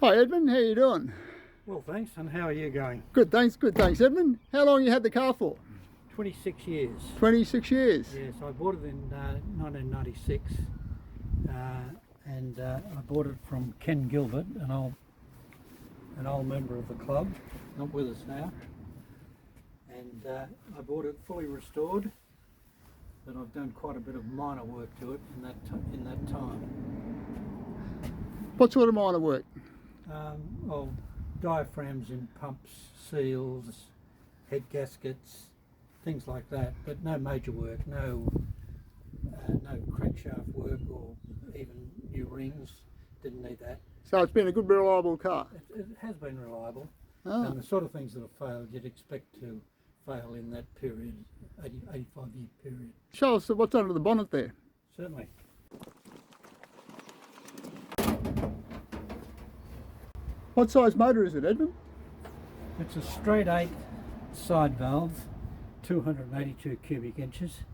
Hi Edmund, how you doing? Well, thanks, and how are you going? Good, thanks, Edmund. How long you had the car for? 26 years. 26 years? Yes, I bought it in 1996, and I bought it from Ken Gilbert, an old member of the club, not with us now. And I bought it fully restored, but I've done quite a bit of minor work to it in that time. What sort of minor work? Well, diaphragms in pumps, seals, head gaskets, things like that, but no major work, no crankshaft work or even new rings. Didn't need that. So it's been a good, reliable car? It has been reliable, Ah. and the sort of things that have failed you'd expect to fail in that period, 85-year period. Show us what's under the bonnet there. Certainly. What size motor is it, Edmund? It's a straight 8 side valve, 282 cubic inches,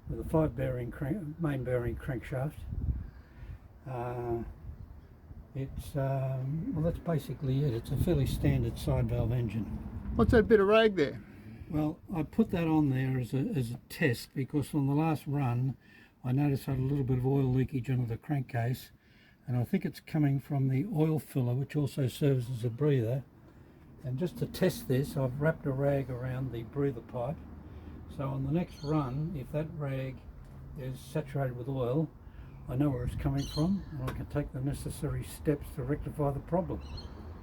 with a 5-bearing main bearing crankshaft. Well, that's basically it. It's a fairly standard side valve engine. What's that bit of rag there? Well, I put that on there as a test because on the last run I noticed I had a little bit of oil leakage under the crankcase, and I think it's coming from the oil filler, which also serves as a breather. And just to test this, I've wrapped a rag around the breather pipe, so on the next run, if that rag is saturated with oil, I know where it's coming from and I can take the necessary steps to rectify the problem.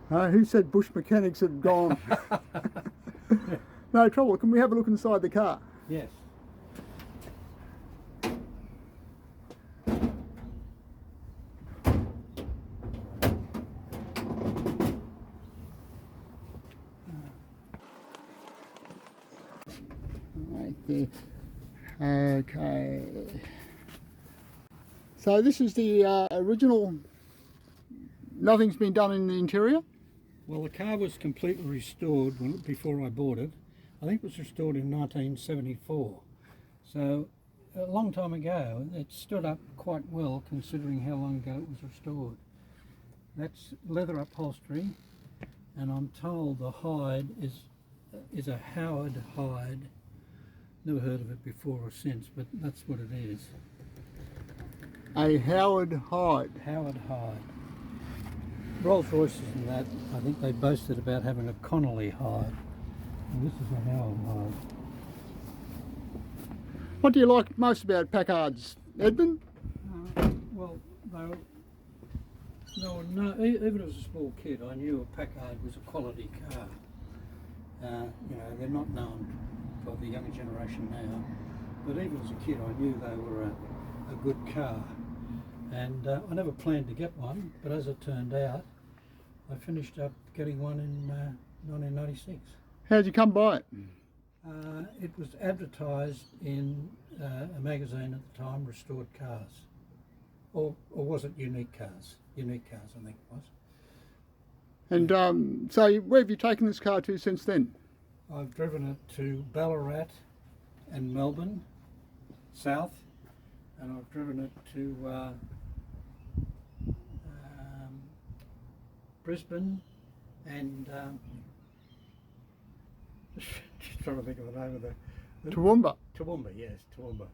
Who said bush mechanics had gone? No trouble. Can we have a look inside the car? Yes. Right there. Okay. So this is the original, nothing's been done in the interior? Well, the car was completely restored before I bought it. I think it was restored in 1974. So a long time ago. It stood up quite well considering how long ago it was restored. That's leather upholstery, and I'm told the hide is a Howard hide. Never heard of it before or since, but that's what it is. A Howard hide. Howard hide. Rolls Royces and that, I think they boasted about having a Connolly hide. And this is a Howard hide. What do you like most about Packards, Edmund? Well, even as a small kid, I knew a Packard was a quality car. You know, they're not known by the younger generation now, but even as a kid, I knew they were a good car. And I never planned to get one, but as it turned out, I finished up getting one in 1996. How'd you come by it? It was advertised in a magazine at the time, Restored Cars. Or was it Unique Cars? Unique Cars, I think it was. And so where have you taken this car to since then? I've driven it to Ballarat and Melbourne, south, and I've driven it to Brisbane and just trying to think of the name of the Toowoomba. Toowoomba, yes, Toowoomba.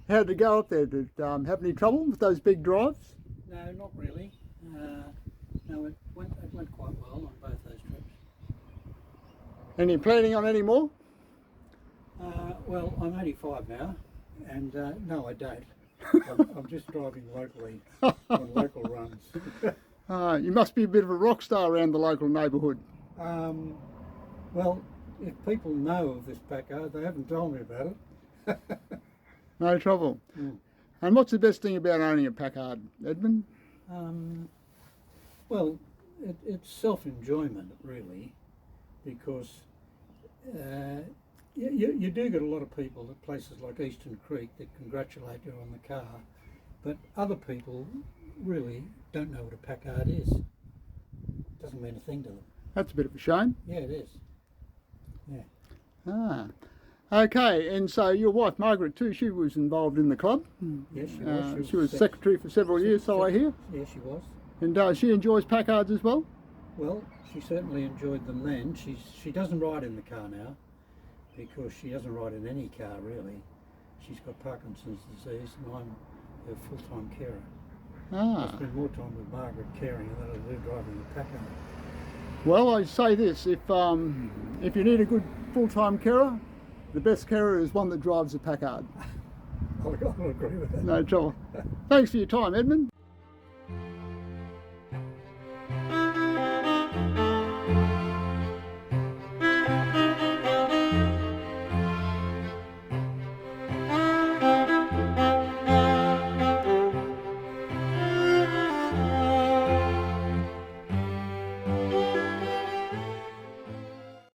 How did it go up there? Did it have any trouble with those big drives? No, not really. No, it went quite well on both those trips. And you planning on any more? Well, I'm 85 now, and no, I don't. I'm just driving locally on local runs. You must be a bit of a rock star around the local neighbourhood. Well, if people know of this Packard, they haven't told me about it. No trouble. Mm. And what's the best thing about owning a Packard, Edmund? Well, it's self-enjoyment, really, because you do get a lot of people at places like Eastern Creek that congratulate you on the car, but other people really don't know what a Packard is. It doesn't mean a thing to them. That's a bit of a shame. Yeah, it is. Yeah. Okay, and so your wife Margaret too, she was involved in the club. Yes, she was. She was secretary for several years, so I hear. Yeah, she was. And she enjoys Packards as well? Well, she certainly enjoyed them then. She doesn't ride in the car now because she doesn't ride in any car really. She's got Parkinson's disease and I'm her full-time carer. I spend more time with Margaret caring than I do driving the Packard. Well, I say this, if you need a good full-time carer, the best carer is one that drives a Packard. I'll agree with that. No trouble. Thanks for your time, Edmund.